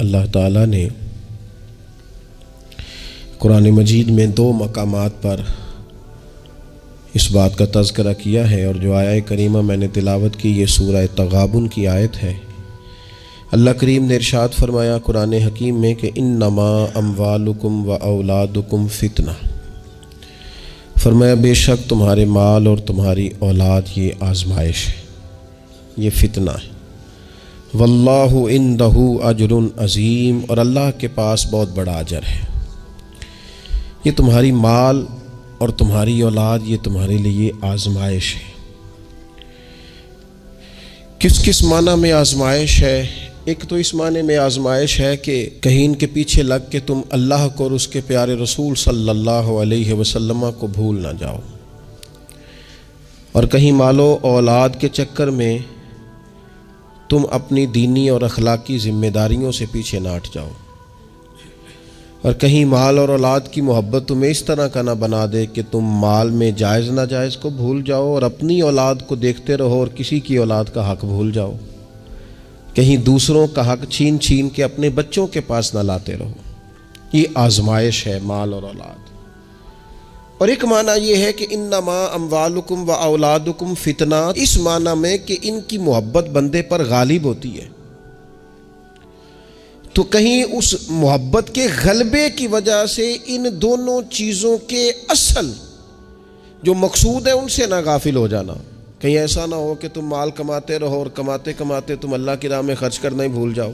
اللہ تعالیٰ نے قرآن مجید میں 2 مقامات پر اس بات کا تذکرہ کیا ہے، اور جو آیہ کریمہ میں نے تلاوت کی یہ سورہ تغابن کی آیت ہے۔ اللہ کریم نے ارشاد فرمایا قرآن حکیم میں کہ انما اموالکم و اولادکم فتنہ، فرمایا بے شک تمہارے مال اور تمہاری اولاد یہ آزمائش ہے، یہ فتنہ ہے۔ واللہ عندہ اجر عظیم، اور اللہ کے پاس بہت بڑا اجر ہے۔ یہ تمہاری مال اور تمہاری اولاد یہ تمہارے لیے آزمائش ہے۔ کس کس معنی میں آزمائش ہے؟ ایک تو اس معنی میں آزمائش ہے کہ کہیں ان کے پیچھے لگ کے تم اللہ کو اور اس کے پیارے رسول صلی اللہ علیہ وسلم کو بھول نہ جاؤ، اور کہیں مال و اولاد کے چکر میں تم اپنی دینی اور اخلاقی ذمہ داریوں سے پیچھے نہ ہٹ جاؤ، اور کہیں مال اور اولاد کی محبت تمہیں اس طرح کا نہ بنا دے کہ تم مال میں جائز ناجائز کو بھول جاؤ اور اپنی اولاد کو دیکھتے رہو اور کسی کی اولاد کا حق بھول جاؤ، کہیں دوسروں کا حق چھین چھین کے اپنے بچوں کے پاس نہ لاتے رہو۔ یہ آزمائش ہے مال اور اولاد۔ اور ایک معنی یہ ہے کہ انما اموالکم و اولادکم فتنہ، اس معنی میں کہ ان کی محبت بندے پر غالب ہوتی ہے، تو کہیں اس محبت کے غلبے کی وجہ سے ان دونوں چیزوں کے اصل جو مقصود ہے ان سے نہ غافل ہو جانا۔ کہیں ایسا نہ ہو کہ تم مال کماتے رہو اور کماتے کماتے تم اللہ کی راہ میں خرچ کرنا ہی بھول جاؤ،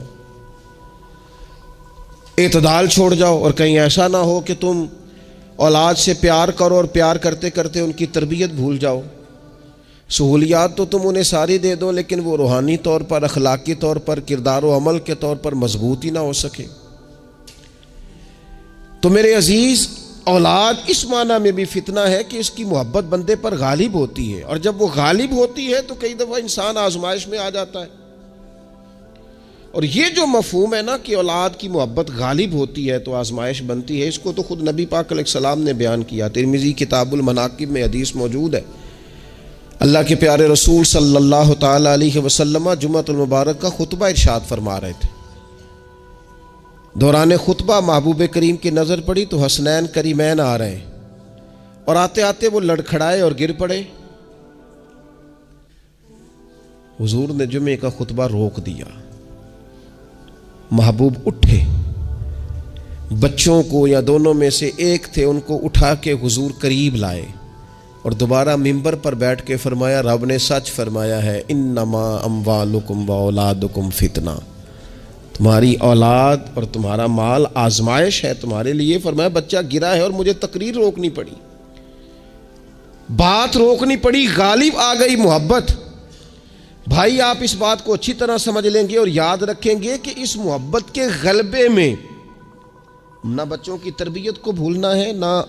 اعتدال چھوڑ جاؤ، اور کہیں ایسا نہ ہو کہ تم اولاد سے پیار کرو اور پیار کرتے کرتے ان کی تربیت بھول جاؤ۔ سہولیات تو تم انہیں ساری دے دو لیکن وہ روحانی طور پر، اخلاقی طور پر، کردار و عمل کے طور پر مضبوط ہی نہ ہو سکے۔ تو میرے عزیز، اولاد اس معنی میں بھی فتنہ ہے کہ اس کی محبت بندے پر غالب ہوتی ہے، اور جب وہ غالب ہوتی ہے تو کئی دفعہ انسان آزمائش میں آ جاتا ہے۔ اور یہ جو مفہوم ہے نا کہ اولاد کی محبت غالب ہوتی ہے تو آزمائش بنتی ہے، اس کو تو خود نبی پاک علیہ السلام نے بیان کیا۔ ترمذی کتاب المناقب میں حدیث موجود ہے، اللہ کے پیارے رسول صلی اللہ تعالی علیہ وسلم جمعۃ المبارک کا خطبہ ارشاد فرما رہے تھے۔ دوران خطبہ محبوب کریم کی نظر پڑی تو حسنین کریمین آ رہے ہیں، اور آتے آتے وہ لڑکھڑائے اور گر پڑے۔ حضور نے جمعے کا خطبہ روک دیا، محبوب اٹھے، بچوں کو یا دونوں میں سے ایک تھے ان کو اٹھا کے حضور قریب لائے، اور دوبارہ ممبر پر بیٹھ کے فرمایا رب نے سچ فرمایا ہے، انما اموالکم و اولادکم فتنہ، تمہاری اولاد اور تمہارا مال آزمائش ہے تمہارے لیے۔ فرمایا بچہ گرا ہے اور مجھے تقریر روکنی پڑی، بات روکنی پڑی، غالب آ گئی محبت۔ بھائی آپ اس بات کو اچھی طرح سمجھ لیں گے اور یاد رکھیں گے کہ اس محبت کے غلبے میں نہ بچوں کی تربیت کو بھولنا ہے، نہ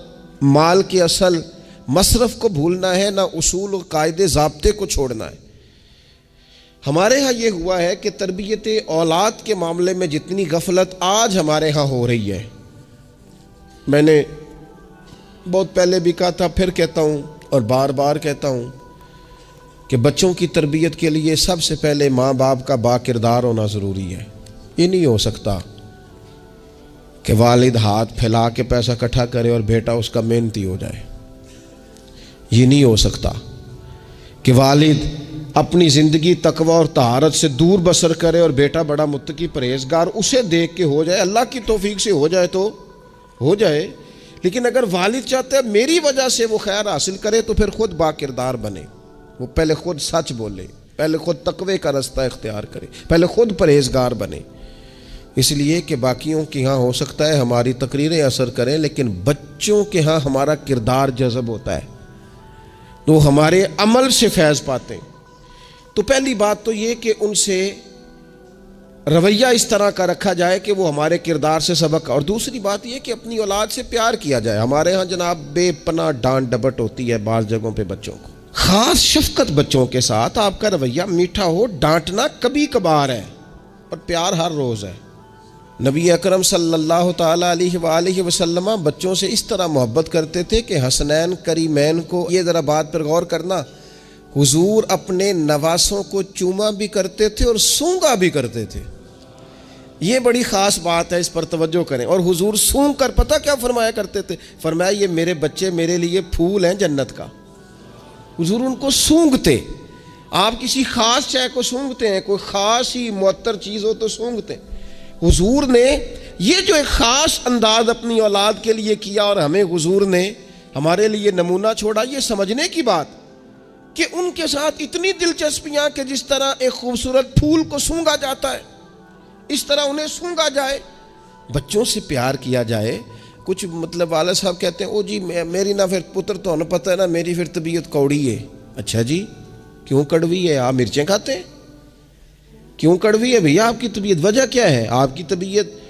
مال کے اصل مصرف کو بھولنا ہے، نہ اصول و قاعدے ضابطے کو چھوڑنا ہے۔ ہمارے ہاں یہ ہوا ہے کہ تربیت اولاد کے معاملے میں جتنی غفلت آج ہمارے ہاں ہو رہی ہے، میں نے بہت پہلے بھی کہا تھا، پھر کہتا ہوں اور بار بار کہتا ہوں کہ بچوں کی تربیت کے لیے سب سے پہلے ماں باپ کا با کردار ہونا ضروری ہے۔ یہ نہیں ہو سکتا کہ والد ہاتھ پھیلا کے پیسہ اکٹھا کرے اور بیٹا اس کا محنتی ہو جائے۔ یہ نہیں ہو سکتا کہ والد اپنی زندگی تقوی اور طہارت سے دور بسر کرے اور بیٹا بڑا متقی پرہیزگار اسے دیکھ کے ہو جائے۔ اللہ کی توفیق سے ہو جائے تو ہو جائے، لیکن اگر والد چاہتا ہے میری وجہ سے وہ خیر حاصل کرے تو پھر خود با کردار بنے، وہ پہلے خود سچ بولے، پہلے خود تقوی کا رستہ اختیار کرے، پہلے خود پرہیزگار بنے۔ اس لیے کہ باقیوں کے ہاں ہو سکتا ہے ہماری تقریریں اثر کریں، لیکن بچوں کے ہاں ہمارا کردار جذب ہوتا ہے، وہ ہمارے عمل سے فیض پاتے ہیں۔ تو پہلی بات تو یہ کہ ان سے رویہ اس طرح کا رکھا جائے کہ وہ ہمارے کردار سے سبق، اور دوسری بات یہ کہ اپنی اولاد سے پیار کیا جائے۔ ہمارے ہاں جناب بے پناہ ڈانٹ ڈپٹ ہوتی ہے بعض جگہوں پہ بچوں کو، خاص شفقت بچوں کے ساتھ آپ کا رویہ میٹھا ہو، ڈانٹنا کبھی کبھار ہے اور پیار ہر روز ہے۔ نبی اکرم صلی اللہ تعالی علیہ وآلہ وسلم بچوں سے اس طرح محبت کرتے تھے کہ حسنین کریمین کو، یہ ذرا بات پر غور کرنا، حضور اپنے نواسوں کو چوما بھی کرتے تھے اور سونگا بھی کرتے تھے۔ یہ بڑی خاص بات ہے، اس پر توجہ کریں۔ اور حضور سونگ کر پتہ کیا فرمایا کرتے تھے؟ فرمایا یہ میرے بچے میرے لیے پھول ہیں جنت کا۔ حضور ان کو سونگتے۔ آپ کسی خاص شے کو سونگتے ہیں، کوئی خاص ہی معطر چیز ہو تو سونگتے ہیں۔ حضور نے یہ جو ایک خاص انداز اپنی اولاد کے لیے کیا، اور ہمیں حضور نے ہمارے لیے نمونہ چھوڑا، یہ سمجھنے کی بات کہ ان کے ساتھ اتنی دلچسپیاں کہ جس طرح ایک خوبصورت پھول کو سونگا جاتا ہے اس طرح انہیں سونگا جائے، بچوں سے پیار کیا جائے۔ کچھ مطلب والد صاحب کہتے ہیں او جی میری نہ پھر پتر تو انہیں پتہ ہے نا میری پھر طبیعت کوڑی ہے۔ اچھا جی کیوں کڑوی ہے؟ آپ مرچیں کھاتے ہیں؟ کیوں کڑوی ہے بھیا آپ کی طبیعت؟ وجہ کیا ہے؟ آپ کی طبیعت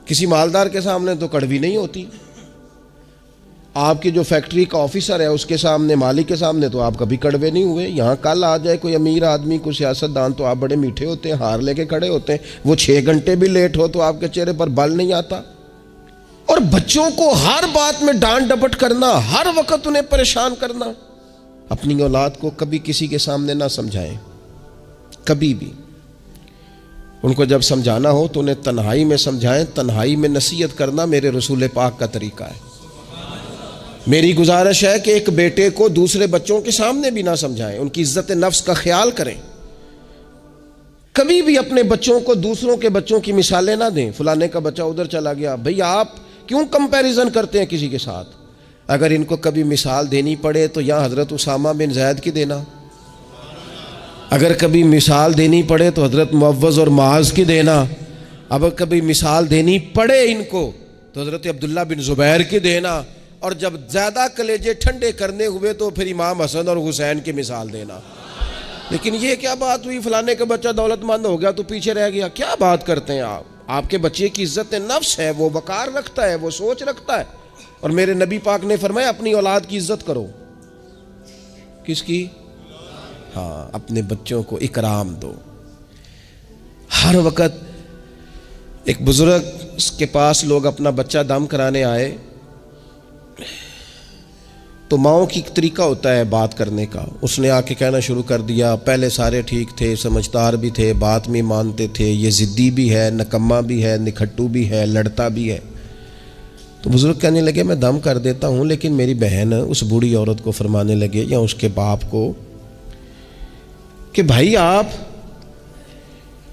کسی مالدار کے سامنے تو کڑوی نہیں ہوتی، آپ کی جو فیکٹری کا آفیسر ہے اس کے سامنے، مالک کے سامنے تو آپ کبھی کڑوے نہیں ہوئے۔ یہاں کل آ جائے کوئی امیر آدمی، کوئی سیاست دان تو آپ بڑے میٹھے ہوتے ہیں، ہار لے کے کھڑے ہوتے ہیں۔ وہ 6 گھنٹے بھی لیٹ ہو تو آپ کے چہرے پر بل نہیں آتا۔ اور بچوں کو ہر بات میں ڈانٹ ڈپٹ کرنا، ہر وقت انہیں پریشان کرنا، اپنی اولاد کو کبھی کسی کے سامنے نہ سمجھائیں، کبھی بھی۔ ان کو جب سمجھانا ہو تو انہیں تنہائی میں سمجھائیں۔ تنہائی میں نصیحت کرنا میرے رسول پاک کا طریقہ ہے۔ میری گزارش ہے کہ ایک بیٹے کو دوسرے بچوں کے سامنے بھی نہ سمجھائیں، ان کی عزت نفس کا خیال کریں۔ کبھی بھی اپنے بچوں کو دوسروں کے بچوں کی مثالیں نہ دیں، فلانے کا بچہ ادھر چلا گیا۔ بھئی آپ کیوں کمپیریزن کرتے ہیں کسی کے ساتھ؟ اگر ان کو کبھی مثال دینی پڑے تو یہاں حضرت اسامہ بن زید کی دینا، اگر کبھی مثال دینی پڑے تو حضرت معوذ اور معاذ کی دینا، اگر کبھی مثال دینی پڑے ان کو تو حضرت عبداللہ بن زبیر کی دینا، اور جب زیادہ کلیجے ٹھنڈے کرنے ہوئے تو پھر امام حسن اور حسین کی مثال دینا۔ لیکن یہ کیا بات ہوئی فلانے کا بچہ دولت مند ہو گیا تو پیچھے رہ گیا؟ کیا بات کرتے ہیں آپ؟ آپ کے بچے کی عزت نفس ہے، وہ وقار رکھتا ہے، وہ سوچ رکھتا ہے۔ اور میرے نبی پاک نے فرمایا اپنی اولاد کی عزت کرو۔ کس کی؟ ہاں، اپنے بچوں کو اکرام دو۔ ہر وقت ایک بزرگ کے پاس لوگ اپنا بچہ دم کرانے آئے تو ماؤں کی ایک طریقہ ہوتا ہے بات کرنے کا۔ اس نے آ کے کہنا شروع کر دیا، پہلے سارے ٹھیک تھے، سمجھدار بھی تھے، بات میں مانتے تھے، یہ ضدی بھی ہے، نکما بھی ہے، نکھٹو بھی ہے، لڑتا بھی ہے۔ تو بزرگ کہنے لگے میں دم کر دیتا ہوں، لیکن میری بہن اس بوڑھی عورت کو فرمانے لگے یا اس کے باپ کو کہ بھائی آپ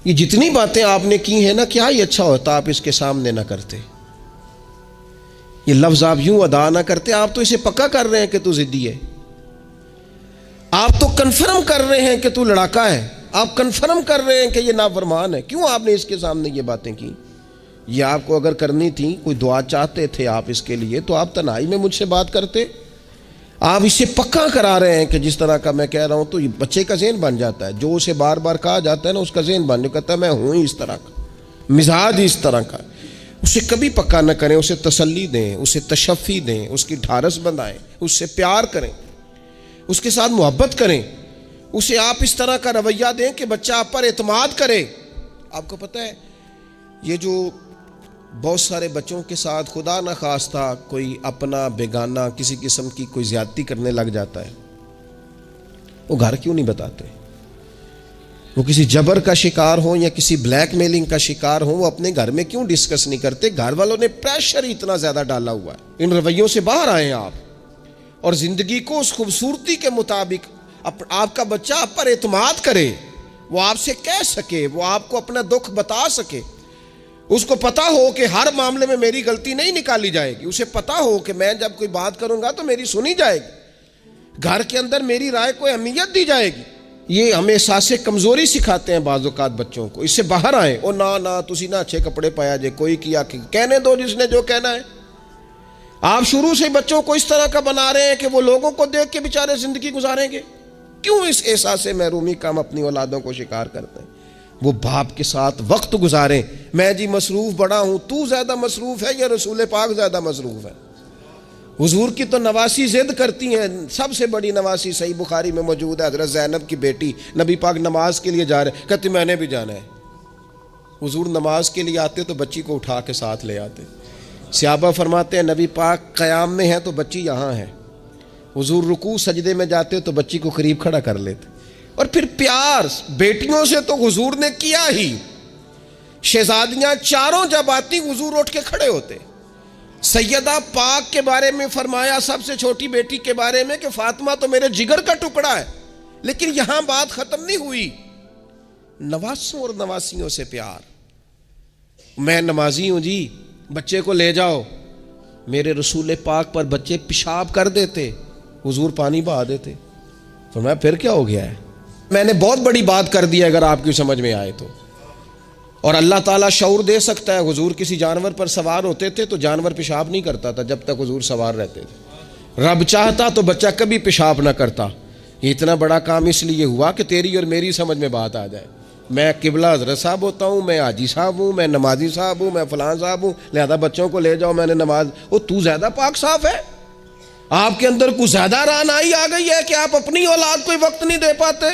یہ جتنی باتیں آپ نے کی ہیں نا، کیا ہی اچھا ہوتا آپ اس کے سامنے نہ کرتے، یہ لفظ آپ یوں ادا نہ کرتے۔ آپ تو اسے پکا کر رہے ہیں کہ تو ضدی ہے، آپ تو کنفرم کر رہے ہیں کہ تو لڑاکا ہے، آپ کنفرم کر رہے ہیں کہ یہ نافرمان ہے، کیوں آپ نے اس کے سامنے یہ باتیں کی؟ یہ آپ کو اگر کرنی تھی، کوئی دعا چاہتے تھے آپ اس کے لیے تو آپ تنہائی میں مجھ سے بات کرتے۔ آپ اسے پکا کرا رہے ہیں کہ جس طرح کا میں کہہ رہا ہوں تو یہ بچے کا ذہن بن جاتا ہے، جو اسے بار بار کہا جاتا ہے نا اس کا ذہن بن جاتا ہے، میں ہوں ہی اس طرح کا، مزاج اس طرح کا۔ اسے کبھی پکا نہ کریں، اسے تسلی دیں، اسے تشفی دیں، اس کی ڈھارس بندھائیں، اس سے پیار کریں، اس کے ساتھ محبت کریں، اسے آپ اس طرح کا رویہ دیں کہ بچہ آپ پر اعتماد کرے۔ آپ کو پتہ ہے یہ جو بہت سارے بچوں کے ساتھ خدا نہ خواستہ کوئی اپنا بیگانہ کسی قسم کی کوئی زیادتی کرنے لگ جاتا ہے، وہ گھر کیوں نہیں بتاتے؟ وہ کسی جبر کا شکار ہوں یا کسی بلیک میلنگ کا شکار ہوں، وہ اپنے گھر میں کیوں ڈسکس نہیں کرتے؟ گھر والوں نے پریشر اتنا زیادہ ڈالا ہوا ہے۔ ان رویوں سے باہر آئیں آپ، اور زندگی کو اس خوبصورتی کے مطابق آپ کا بچہ آپ پر اعتماد کرے، وہ آپ سے کہہ سکے، وہ آپ کو اپنا دکھ بتا سکے، اس کو پتا ہو کہ ہر معاملے میں میری غلطی نہیں نکالی جائے گی، اسے پتا ہو کہ میں جب کوئی بات کروں گا تو میری سنی جائے گی، گھر کے اندر میری رائے کو اہمیت دی جائے گی۔ یہ ہمیں احساس کمزوری سکھاتے ہیں بعض اوقات بچوں کو، اس سے باہر آئیں۔ او نہ تسی نہ اچھے کپڑے پایا جے، کوئی کیا کہ کہنے دو جس نے جو کہنا ہے۔ آپ شروع سے بچوں کو اس طرح کا بنا رہے ہیں کہ وہ لوگوں کو دیکھ کے بیچارے زندگی گزاریں گے۔ کیوں اس احساس محرومی کا ہم اپنی اولادوں کو شکار کرتے ہیں؟ وہ باپ کے ساتھ وقت گزاریں۔ میں جی مصروف بڑا ہوں، تو زیادہ مصروف ہے یا رسول پاک زیادہ مصروف ہے؟ حضور کی تو نواسی ضد کرتی ہیں، سب سے بڑی نواسی صحیح بخاری میں موجود ہے، حضرت زینب کی بیٹی، نبی پاک نماز کے لیے جا رہے، کہتے میں نے بھی جانا ہے۔ حضور نماز کے لیے آتے تو بچی کو اٹھا کے ساتھ لے آتے۔ صحابہ فرماتے ہیں نبی پاک قیام میں ہے تو بچی یہاں ہے، حضور رکوع سجدے میں جاتے تو بچی کو قریب کھڑا کر لیتے۔ اور پھر پیار بیٹیوں سے تو حضور نے کیا ہی، شہزادیاں چاروں جب آتی حضور اٹھ کے کھڑے ہوتے. سیدہ پاک کے بارے میں فرمایا, سب سے چھوٹی بیٹی کے بارے میں, کہ فاطمہ تو میرے جگر کا ٹکڑا ہے. لیکن یہاں بات ختم نہیں ہوئی, نواسوں اور نواسیوں سے پیار. میں نمازی ہوں جی, بچے کو لے جاؤ. میرے رسول پاک پر بچے پیشاب کر دیتے, حضور پانی بہا دیتے. فرمایا پھر کیا ہو گیا ہے؟ میں نے بہت بڑی بات کر دی اگر آپ کی سمجھ میں آئے تو. اور اللہ تعالیٰ شعور دے سکتا ہے. حضور کسی جانور پر سوار ہوتے تھے تو جانور پیشاب نہیں کرتا تھا جب تک حضور سوار رہتے تھے. رب چاہتا تو بچہ کبھی پیشاب نہ کرتا. یہ اتنا بڑا کام اس لیے ہوا کہ تیری اور میری سمجھ میں بات آ جائے. میں قبلہ حضرت صاحب ہوتا ہوں, میں حاجی صاحب ہوں, میں نمازی صاحب ہوں, میں فلان صاحب ہوں, لہذا بچوں کو لے جاؤ, میں نے نماز. وہ تو زیادہ پاک صاف ہے, آپ کے اندر کچھ زیادہ رعنائی آ گئی ہے کہ آپ اپنی اولاد کو وقت نہیں دے پاتے.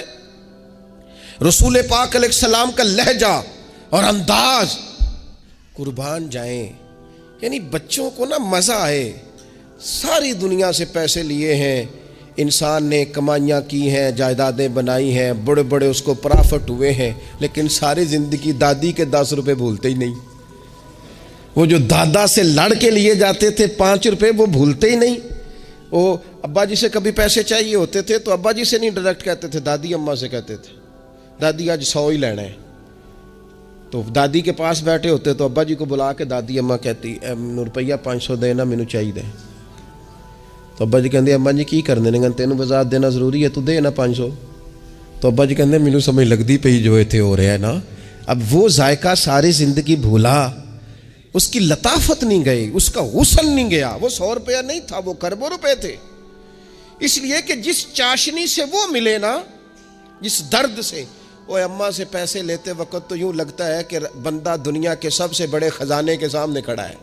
رسول پاک علیہ السلام کا لہجہ اور انداز, قربان جائیں, یعنی بچوں کو نا مزہ آئے. ساری دنیا سے پیسے لیے ہیں انسان نے, کمائیاں کی ہیں, جائیدادیں بنائی ہیں, بڑے بڑے اس کو پرافٹ ہوئے ہیں, لیکن ساری زندگی دادی کے 10 روپے بھولتے ہی نہیں. وہ جو دادا سے لڑ کے لیے جاتے تھے 5 روپے, وہ بھولتے ہی نہیں. وہ ابا جی سے کبھی پیسے چاہیے ہوتے تھے تو ابا جی سے نہیں ڈائریکٹ کہتے تھے, دادی اماں سے کہتے تھے, دادی آج 100 ہی لینا ہے. تو دادی کے پاس بیٹھے ہوتے تو ابا جی کو بلا کے دادی اماں کہتی روپیہ 500 دینا مینو چاہیے. تو ابا جی کہتے اماں جی کی کرنے نے, تینوں وضاحت دینا ضروری ہے, تو دے نا 500. تو ابا جی کہتے مینو سمجھ لگتی پئی جو اتنے ہو رہا ہے نا. اب وہ ذائقہ ساری زندگی بھولا, اس کی لطافت نہیں گئی, اس کا حسن نہیں گیا. وہ 100 روپیہ نہیں تھا, وہ کروڑوں روپے تھے. اس لیے کہ جس چاشنی سے وہ ملے نا, جس درد سے, وہ اماں سے پیسے لیتے وقت تو یوں لگتا ہے کہ بندہ دنیا کے سب سے بڑے خزانے کے سامنے کھڑا ہے.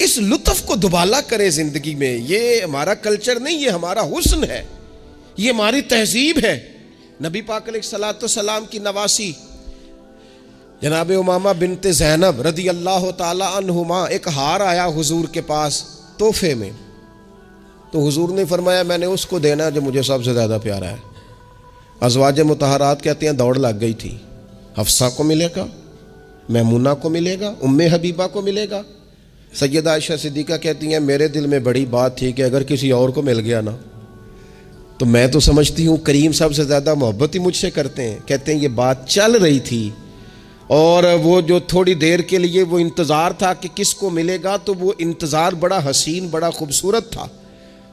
اس لطف کو دوبالا کرے زندگی میں. یہ ہمارا کلچر نہیں, یہ ہمارا حسن ہے, یہ ہماری تہذیب ہے. نبی پاک علیہ الصلوۃ والسلام کی نواسی جناب امامہ بنت زینب رضی اللہ تعالی عنہما, ایک ہار آیا حضور کے پاس تحفے میں. تو حضور نے فرمایا میں نے اس کو دینا جو مجھے سب سے زیادہ پیارا ہے. ازواج مطہرات کہتے ہیں دوڑ لگ گئی تھی. حفصہ کو ملے گا, میمونہ کو ملے گا, ام حبیبہ کو ملے گا. سیدہ عائشہ صدیقہ کہتی ہیں میرے دل میں بڑی بات تھی کہ اگر کسی اور کو مل گیا نا تو میں تو سمجھتی ہوں کریم سب سے زیادہ محبت ہی مجھ سے کرتے ہیں. کہتے ہیں یہ بات چل رہی تھی اور وہ جو تھوڑی دیر کے لیے وہ انتظار تھا کہ کس کو ملے گا, تو وہ انتظار بڑا حسین, بڑا خوبصورت تھا,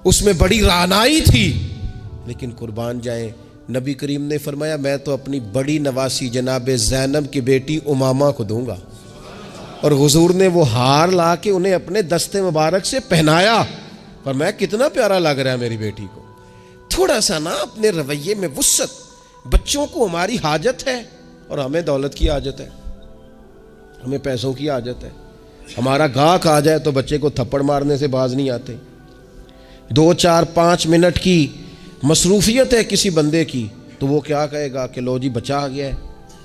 اس میں بڑی رعنائی تھی. لیکن قربان جائیں, نبی کریم نے فرمایا میں تو اپنی بڑی نواسی جناب زینب کی بیٹی امامہ کو دوں گا. اور حضور نے وہ ہار لا کے انہیں اپنے دستے مبارک سے پہنایا. فرمایا کتنا پیارا لگ رہا ہے میری بیٹی کو. تھوڑا سا نا اپنے رویے میں وسعت. بچوں کو ہماری حاجت ہے اور ہمیں دولت کی حاجت ہے, ہمیں پیسوں کی حاجت ہے. ہمارا گاہک آ جائے تو بچے کو تھپڑ مارنے سے باز نہیں آتے. 2 4 5 منٹ کی مصروفیت ہے کسی بندے کی تو وہ کیا کہے گا کہ لو جی بچہ آ گیا ہے.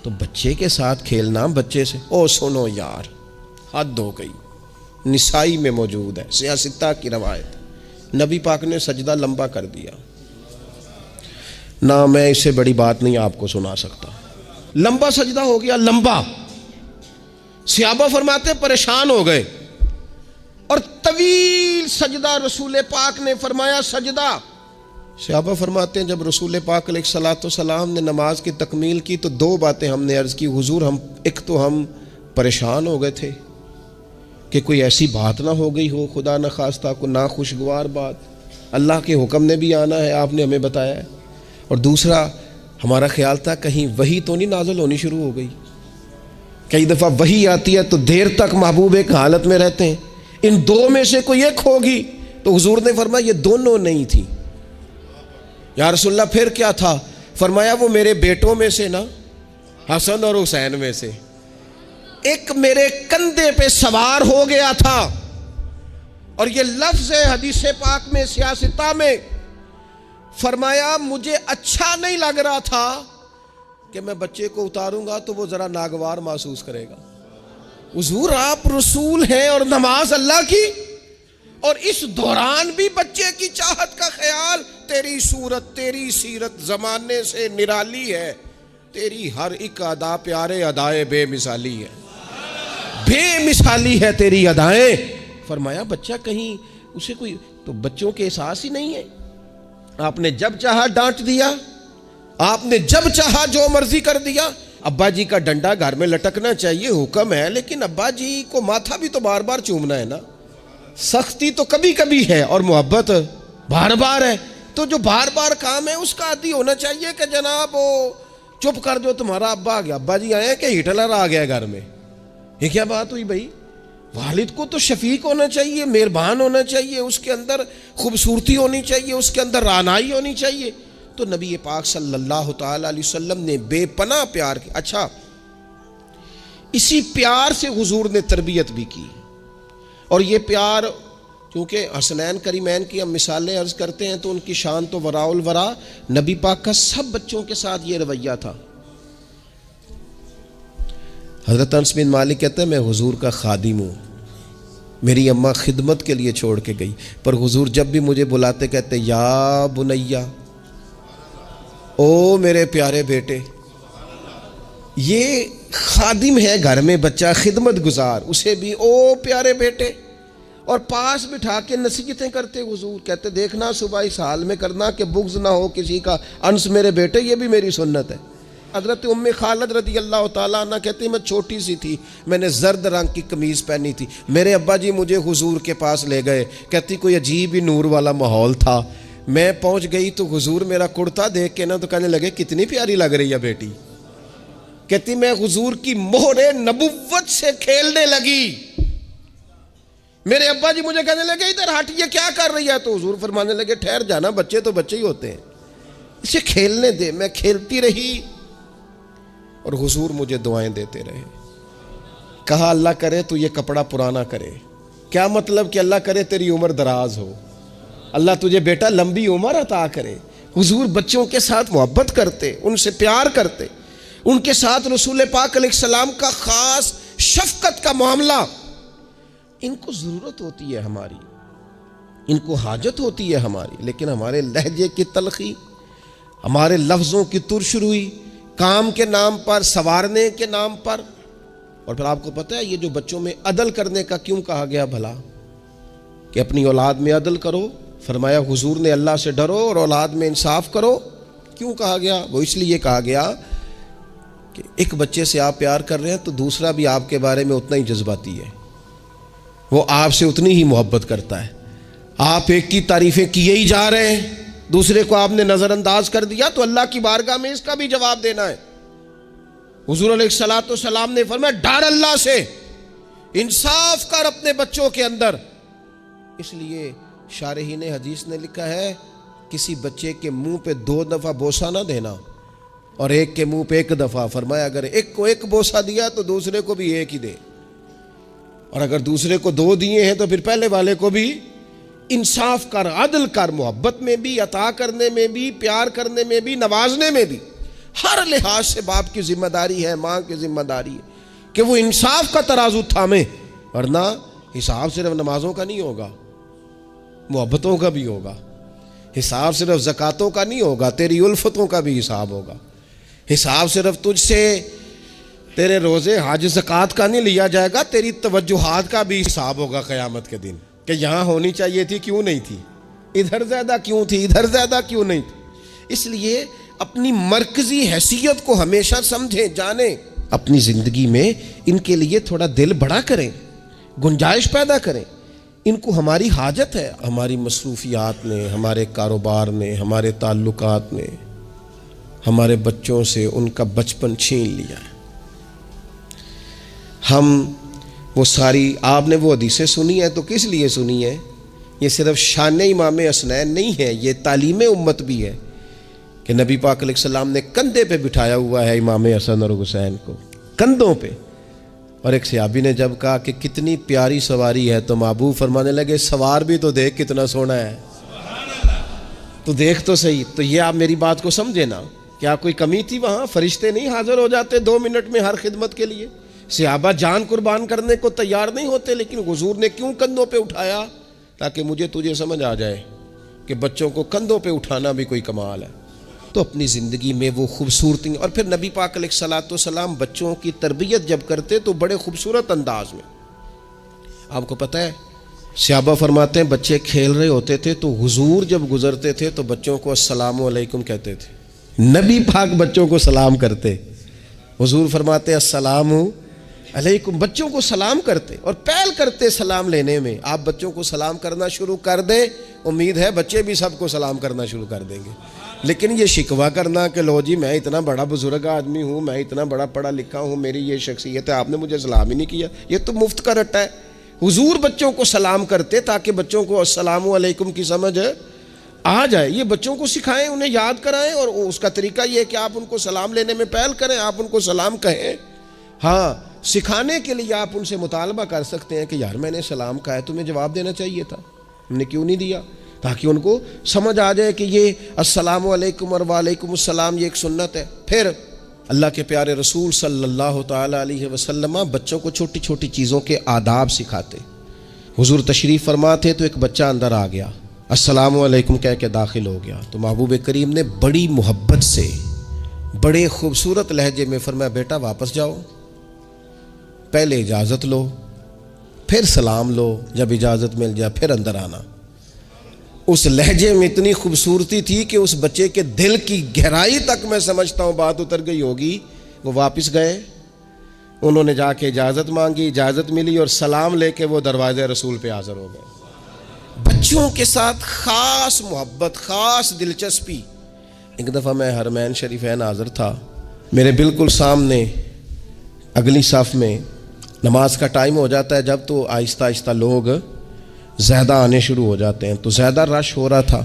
تو بچے کے ساتھ کھیلنا, بچے سے او سنو یار حد ہو گئی. نسائی میں موجود ہے, سیاستہ کی روایت. نبی پاک نے سجدہ لمبا کر دیا نہ, میں اس سے بڑی بات نہیں آپ کو سنا سکتا. لمبا سجدہ ہو گیا, لمبا. صحابہ فرماتے پریشان ہو گئے اور طویل سجدہ رسول پاک نے فرمایا سجدہ. صحابہ فرماتے ہیں جب رسول پاک علیہ الصلوۃ والسلام نے نماز کی تکمیل کی تو 2 باتیں ہم نے عرض کی حضور. ایک تو ہم پریشان ہو گئے تھے کہ کوئی ایسی بات نہ ہو گئی ہو, خدا نہ خواستہ کو ناخوشگوار بات, اللہ کے حکم نے بھی آنا ہے, آپ نے ہمیں بتایا ہے. اور دوسرا ہمارا خیال تھا کہیں وحی تو نہیں نازل ہونی شروع ہو گئی. کئی دفعہ وحی آتی ہے تو دیر تک محبوب ایک حالت میں رہتے ہیں, ان 2 میں سے کوئی ایک ہوگی. تو حضور نے فرمایا یہ دونوں نہیں تھی. یا رسول اللہ پھر کیا تھا؟ فرمایا وہ میرے بیٹوں میں سے نا, حسن اور حسین میں سے ایک میرے کندھے پہ سوار ہو گیا تھا. اور یہ لفظ ہے حدیث پاک میں سیاستہ میں, فرمایا مجھے اچھا نہیں لگ رہا تھا کہ میں بچے کو اتاروں گا تو وہ ذرا ناگوار محسوس کرے گا. حضور آپ رسول ہیں اور نماز اللہ کی, اور اس دوران بھی بچے کی چاہت کا خیال. تیری صورت تیری سیرت زمانے سے نرالی ہے, تیری ہر ایک ادا پیارے ادائے بے مثالی ہے. بے مثالی ہے تیری ادائیں. فرمایا بچہ کہیں اسے کوئی تو بچوں کے احساس ہی نہیں ہے. آپ نے جب چاہا ڈانٹ دیا, آپ نے جب چاہا جو مرضی کر دیا. ابا جی کا ڈنڈا گھر میں لٹکنا چاہیے, حکم ہے, لیکن ابا جی کو ماتھا بھی تو بار بار چومنا ہے نا. سختی تو کبھی کبھی ہے اور محبت بار بار ہے. تو جو بار بار کام ہے اس کا عادی ہونا چاہیے کہ جناب وہ چپ کر دو, تمہارا ابا آ گیا, ابا جی آئے ہیں کہ ہٹلر آ گیا گھر میں. یہ کیا بات ہوئی بھائی؟ والد کو تو شفیق ہونا چاہیے, مہربان ہونا چاہیے, اس کے اندر خوبصورتی ہونی چاہیے, اس کے اندر رعنائی ہونی چاہیے. تو نبی پاک صلی اللہ تعالی علیہ وسلم نے بے پناہ پیار کیا. اچھا, اسی پیار سے حضور نے تربیت بھی کی. اور یہ پیار کیونکہ حسنین کریمین کی ہم مثالیں عرض کرتے ہیں تو ان کی شان تو وراء الورا. نبی پاک کا سب بچوں کے ساتھ یہ رویہ تھا. حضرت انس بن مالک کہتے ہیں میں حضور کا خادم ہوں, میری اماں خدمت کے لیے چھوڑ کے گئی, پر حضور جب بھی مجھے بلاتے کہتے یا بنیا, او میرے پیارے بیٹے. یہ خادم ہے گھر میں بچہ, خدمت گزار, اسے بھی او پیارے بیٹے. اور پاس بٹھا کے نصیحتیں کرتے حضور, کہتے دیکھنا صبح اس حال میں کرنا کہ بغض نہ ہو کسی کا, انس میرے بیٹے یہ بھی میری سنت ہے. حضرت ام خالد رضی اللہ تعالیٰ عنہ کہتی میں چھوٹی سی تھی, میں نے زرد رنگ کی قمیض پہنی تھی, میرے ابا جی مجھے حضور کے پاس لے گئے. کہتی کوئی عجیب ہی نور والا ماحول تھا, میں پہنچ گئی تو حضور میرا کرتا دیکھ کے نا تو کہنے لگے کتنی پیاری لگ رہی ہے بیٹی. کہتی میں حضور کی مہر نبوت سے کھیلنے لگی. میرے ابا جی مجھے کہنے لگے ادھر ہٹ, یہ کیا کر رہی ہے؟ تو حضور فرمانے لگے ٹھہر جانا, بچے تو بچے ہی ہوتے ہیں, اسے کھیلنے دے. میں کھیلتی رہی اور حضور مجھے دعائیں دیتے رہے. کہا اللہ کرے تو یہ کپڑا پرانا کرے. کیا مطلب کہ اللہ کرے تیری عمر دراز ہو, اللہ تجھے بیٹا لمبی عمر عطا کرے. حضور بچوں کے ساتھ محبت کرتے, ان سے پیار کرتے, ان کے ساتھ رسول پاک علیہ السلام کا خاص شفقت کا معاملہ. ان کو ضرورت ہوتی ہے ہماری, ان کو حاجت ہوتی ہے ہماری, لیکن ہمارے لہجے کی تلخی, ہمارے لفظوں کی ترش روئی, کام کے نام پر, سنوارنے کے نام پر. اور پھر آپ کو پتہ ہے یہ جو بچوں میں عدل کرنے کا کیوں کہا گیا بھلا, کہ اپنی اولاد میں عدل کرو. فرمایا حضور نے اللہ سے ڈرو اور اولاد میں انصاف کرو. کیوں کہا گیا؟ وہ اس لیے کہا گیا کہ ایک بچے سے آپ پیار کر رہے ہیں تو دوسرا بھی آپ کے بارے میں اتنا ہی جذباتی ہے, وہ آپ سے اتنی ہی محبت کرتا ہے. آپ ایک کی تعریفیں کیے ہی جا رہے ہیں, دوسرے کو آپ نے نظر انداز کر دیا, تو اللہ کی بارگاہ میں اس کا بھی جواب دینا ہے. حضور علیہ الصلوۃ والسلام نے فرمایا ڈر اللہ سے, انصاف کر اپنے بچوں کے اندر. اس لیے شارحین حدیث نے لکھا ہے کسی بچے کے منہ پہ 2 دفعہ بوسہ نہ دینا اور ایک کے منہ پہ 1 دفعہ. فرمایا اگر ایک کو 1 بوسہ دیا تو دوسرے کو بھی 1 ہی دے, اور اگر دوسرے کو 2 دیے ہیں تو پھر پہلے والے کو بھی انصاف کر, عدل کر, محبت میں بھی, عطا کرنے میں بھی, پیار کرنے میں بھی, نوازنے میں بھی. ہر لحاظ سے باپ کی ذمہ داری ہے, ماں کی ذمہ داری ہے کہ وہ انصاف کا ترازو تھامے, ورنہ حساب صرف نمازوں کا نہیں ہوگا, محبتوں کا بھی ہوگا. حساب صرف زکاتوں کا نہیں ہوگا, تیری الفتوں کا بھی حساب ہوگا. حساب صرف تجھ سے تیرے روزے حج زکات کا نہیں لیا جائے گا, تیری توجہات کا بھی حساب ہوگا قیامت کے دن, کہ یہاں ہونی چاہیے تھی کیوں نہیں تھی, ادھر زیادہ کیوں تھی, ادھر زیادہ کیوں نہیں تھی. اس لیے اپنی مرکزی حیثیت کو ہمیشہ سمجھیں, جانیں. اپنی زندگی میں ان کے لیے تھوڑا دل بڑا کریں, گنجائش پیدا کریں. ان کو ہماری حاجت ہے, ہماری مصروفیات نے, ہمارے کاروبار نے, ہمارے تعلقات نے ہمارے بچوں سے ان کا بچپن چھین لیا ہے. ہم وہ ساری, آپ نے وہ حدیثیں سنی ہیں تو کس لیے سنی ہیں؟ یہ صرف شان امام حسنین نہیں ہے, یہ تعلیم امت بھی ہے کہ نبی پاک علیہ السلام نے کندھے پہ بٹھایا ہوا ہے امام حسن اور حسین کو, کندھوں پہ. اور ایک صحابی نے جب کہا کہ کتنی پیاری سواری ہے تو محبوب فرمانے لگے سوار بھی تو دیکھ کتنا سونا ہے, تو دیکھ تو صحیح. تو یہ آپ میری بات کو سمجھے نا, کیا کوئی کمی تھی وہاں؟ فرشتے نہیں حاضر ہو جاتے 2 منٹ میں ہر خدمت کے لیے؟ صحابہ جان قربان کرنے کو تیار نہیں ہوتے, لیکن حضور نے کیوں کندھوں پہ اٹھایا؟ تاکہ مجھے تجھے سمجھ آ جائے کہ بچوں کو کندھوں پہ اٹھانا بھی کوئی کمال ہے. تو اپنی زندگی میں وہ خوبصورتی. اور پھر نبی پاک علیہ الصلوۃ والسلام بچوں کی تربیت جب کرتے تو بڑے خوبصورت انداز میں. آپ کو پتہ ہے صحابہ فرماتے ہیں بچے کھیل رہے ہوتے تھے تو حضور جب گزرتے تھے تو بچوں کو السلام علیکم کہتے تھے. نبی پاک بچوں کو سلام کرتے. حضور فرماتے السلام علیکم، بچوں کو سلام کرتے اور پہل کرتے سلام لینے میں. آپ بچوں کو سلام کرنا شروع کر دیں، امید ہے بچے بھی سب کو سلام کرنا شروع کر دیں گے. لیکن یہ شکوہ کرنا کہ لو جی میں اتنا بڑا بزرگ آدمی ہوں، میں اتنا بڑا پڑھا لکھا ہوں، میری یہ شخصیت ہے، آپ نے مجھے سلام ہی نہیں کیا، یہ تو مفت کا رٹا ہے. حضور بچوں کو سلام کرتے تاکہ بچوں کو السلام علیکم کی سمجھ آ جائے. یہ بچوں کو سکھائیں، انہیں یاد کرائیں، اور اس کا طریقہ یہ ہے کہ آپ ان کو سلام لینے میں پہل کریں، آپ ان کو سلام کہیں. ہاں سکھانے کے لیے آپ ان سے مطالبہ کر سکتے ہیں کہ یار میں نے سلام کہا ہے، تمہیں جواب دینا چاہیے تھا، ہم نے کیوں نہیں دیا، تاکہ ان کو سمجھ آ جائے کہ یہ السلام علیکم اور وعلیکم السلام یہ ایک سنت ہے. پھر اللہ کے پیارے رسول صلی اللہ تعالیٰ علیہ وسلم بچوں کو چھوٹی چھوٹی چیزوں کے آداب سکھاتے. حضور تشریف فرما تھے تو ایک بچہ اندر آ گیا، السلام علیکم کہہ کے داخل ہو گیا. تو محبوب کریم نے بڑی محبت سے بڑے خوبصورت لہجے میں فرمایا بیٹا واپس جاؤ، پہلے اجازت لو، پھر سلام لو، جب اجازت مل جائے پھر اندر آنا. اس لہجے میں اتنی خوبصورتی تھی کہ اس بچے کے دل کی گہرائی تک میں سمجھتا ہوں بات اتر گئی ہوگی. وہ واپس گئے، انہوں نے جا کے اجازت مانگی، اجازت ملی اور سلام لے کے وہ دروازے رسول پہ حاضر ہو گئے. بچوں کے ساتھ خاص محبت، خاص دلچسپی. ایک دفعہ میں حرمین شریفین حاضر تھا، میرے بالکل سامنے اگلی صف میں نماز کا ٹائم ہو جاتا ہے جب، تو آہستہ آہستہ لوگ زیادہ آنے شروع ہو جاتے ہیں. تو زیادہ رش ہو رہا تھا،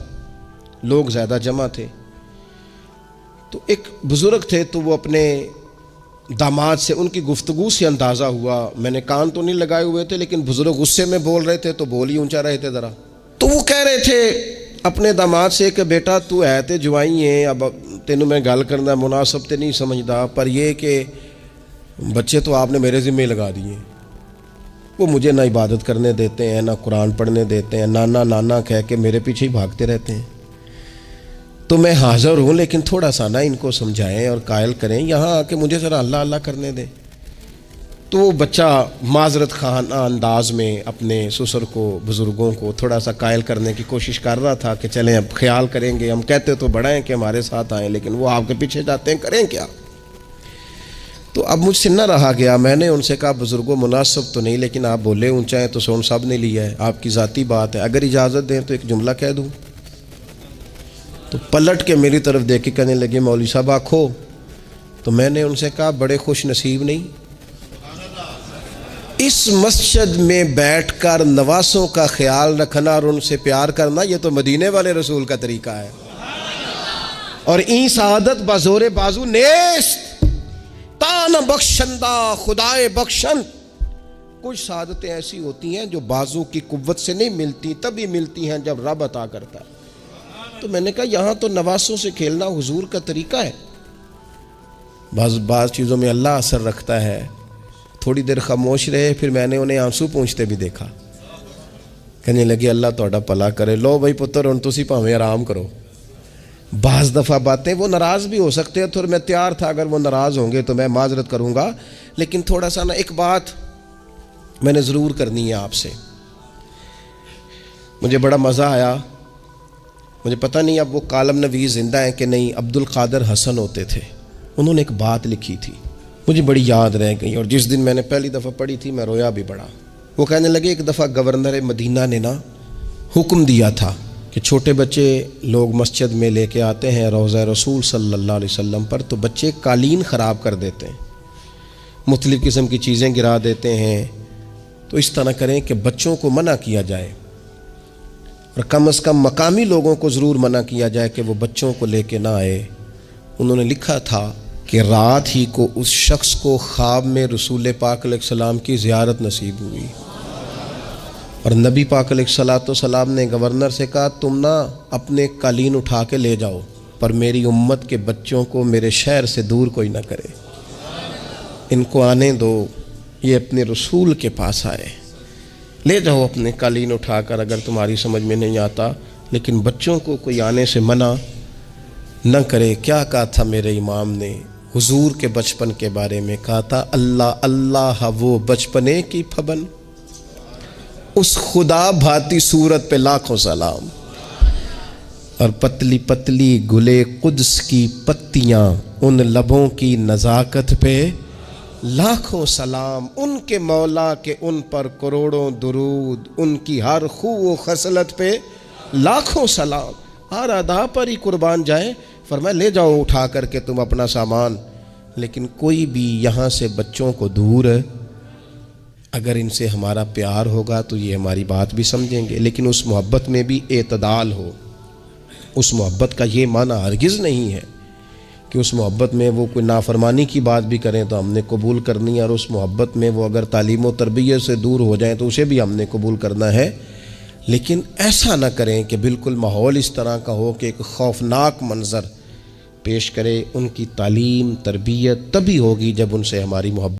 لوگ زیادہ جمع تھے. تو ایک بزرگ تھے تو وہ اپنے داماد سے، ان کی گفتگو سے اندازہ ہوا، میں نے کان تو نہیں لگائے ہوئے تھے لیکن بزرگ غصے میں بول رہے تھے تو بول ہی اونچا رہے تھے ذرا. تو وہ کہہ رہے تھے اپنے داماد سے کہ بیٹا تو ہے تے جوائی ہیں، اب تینوں میں گل کرنا مناسب تے نہیں سمجھدا، پر یہ کہ بچے تو آپ نے میرے ذمہ لگا دیے. وہ مجھے نہ عبادت کرنے دیتے ہیں، نہ قرآن پڑھنے دیتے ہیں، نانا نانا کہہ کے میرے پیچھے ہی بھاگتے رہتے ہیں. تو میں حاضر ہوں لیکن تھوڑا سا نہ ان کو سمجھائیں اور قائل کریں، یہاں آ کے مجھے ذرا اللہ اللہ کرنے دیں. تو وہ بچہ معذرت خانہ انداز میں اپنے سسر کو، بزرگوں کو تھوڑا سا قائل کرنے کی کوشش کر رہا تھا کہ چلیں اب خیال کریں گے، ہم کہتے تو بڑا ہیں کہ ہمارے ساتھ آئیں لیکن وہ آپ کے پیچھے جاتے ہیں، کریں کیا. تو اب مجھ سے نہ رہا گیا، میں نے ان سے کہا بزرگوں مناسب تو نہیں لیکن آپ بولے اونچا ہے تو سون صاحب نے لیا ہے، آپ کی ذاتی بات ہے، اگر اجازت دیں تو ایک جملہ کہہ دوں. تو پلٹ کے میری طرف دیکھ کے کہنے لگے مولوی صاحب آکھو. تو میں نے ان سے کہا بڑے خوش نصیب نہیں، اس مسجد میں بیٹھ کر نواسوں کا خیال رکھنا اور ان سے پیار کرنا، یہ تو مدینے والے رسول کا طریقہ ہے. اور این سعادت بازور بازو نیست، تان بخشندہ خدائے بخشند. کچھ سعادتیں ایسی ہوتی ہیں جو بازو کی قوت سے نہیں ملتی، تبھی ملتی ہیں جب رب عطا کرتا ہے. تو میں نے کہا یہاں تو نواسوں سے کھیلنا حضور کا طریقہ ہے. بعض چیزوں میں اللہ اثر رکھتا ہے. تھوڑی دیر خاموش رہے، پھر میں نے انہیں آنسو پونچھتے بھی دیکھا. کہنے لگے اللہ تہاڈا بھلا کرے، لو بھائی پتر ہن تسی بھاویں آرام کرو. بعض دفعہ باتیں وہ ناراض بھی ہو سکتے ہیں، تو میں تیار تھا اگر وہ ناراض ہوں گے تو میں معذرت کروں گا، لیکن تھوڑا سا نا ایک بات میں نے ضرور کرنی ہے آپ سے. مجھے بڑا مزہ آیا، مجھے پتہ نہیں اب وہ کالم نویس زندہ ہیں کہ نہیں، عبد القادر حسن ہوتے تھے، انہوں نے ایک بات لکھی تھی مجھے بڑی یاد رہ گئی، اور جس دن میں نے پہلی دفعہ پڑھی تھی میں رویا بھی بڑا. وہ کہنے لگے ایک دفعہ گورنر مدینہ نے نا حکم دیا تھا کہ چھوٹے بچے لوگ مسجد میں لے کے آتے ہیں روضہ رسول صلی اللہ علیہ وسلم پر، تو بچے قالین خراب کر دیتے ہیں، مختلف قسم کی چیزیں گرا دیتے ہیں. تو اس طرح کریں کہ بچوں کو منع کیا جائے، اور کم از کم مقامی لوگوں کو ضرور منع کیا جائے کہ وہ بچوں کو لے کے نہ آئے. انہوں نے لکھا تھا کہ رات ہی کو اس شخص کو خواب میں رسول پاک علیہ السلام کی زیارت نصیب ہوئی، اور نبی پاک علیہ السلام نے گورنر سے کہا تم نہ اپنے قالین اٹھا کے لے جاؤ، پر میری امت کے بچوں کو میرے شہر سے دور کوئی نہ کرے، ان کو آنے دو، یہ اپنے رسول کے پاس آئے، لے جاؤ اپنے قالین اٹھا کر اگر تمہاری سمجھ میں نہیں آتا، لیکن بچوں کو کوئی آنے سے منع نہ کرے۔ کیا کہا تھا میرے امام نے حضور کے بچپن کے بارے میں؟ کہا تھا اللہ اللہ وہ بچپنے کی پھبن، اس خدا بھاتی صورت پہ لاکھوں سلام، اور پتلی پتلی گلے قدس کی پتیاں، ان لبوں کی نزاکت پہ لاکھوں سلام، ان کے مولا کے ان پر کروڑوں درود، ان کی ہر خو و خصلت پہ لاکھوں سلام۔ ہر ادا پر ہی قربان جائیں، فرمایا لے جاؤ اٹھا کر کے تم اپنا سامان، لیکن کوئی بھی یہاں سے بچوں کو دور ہے، اگر ان سے ہمارا پیار ہوگا تو یہ ہماری بات بھی سمجھیں گے، لیکن اس محبت میں بھی اعتدال ہو۔ اس محبت کا یہ معنی ہرگز نہیں ہے کہ اس محبت میں وہ کوئی نافرمانی کی بات بھی کریں تو ہم نے قبول کرنی ہے، اور اس محبت میں وہ اگر تعلیم و تربیت سے دور ہو جائیں تو اسے بھی ہم نے قبول کرنا ہے، لیکن ایسا نہ کریں کہ بالکل ماحول اس طرح کا ہو کہ ایک خوفناک منظر پیش کرے۔ ان کی تعلیم تربیت تبھی ہوگی جب ان سے ہماری محبت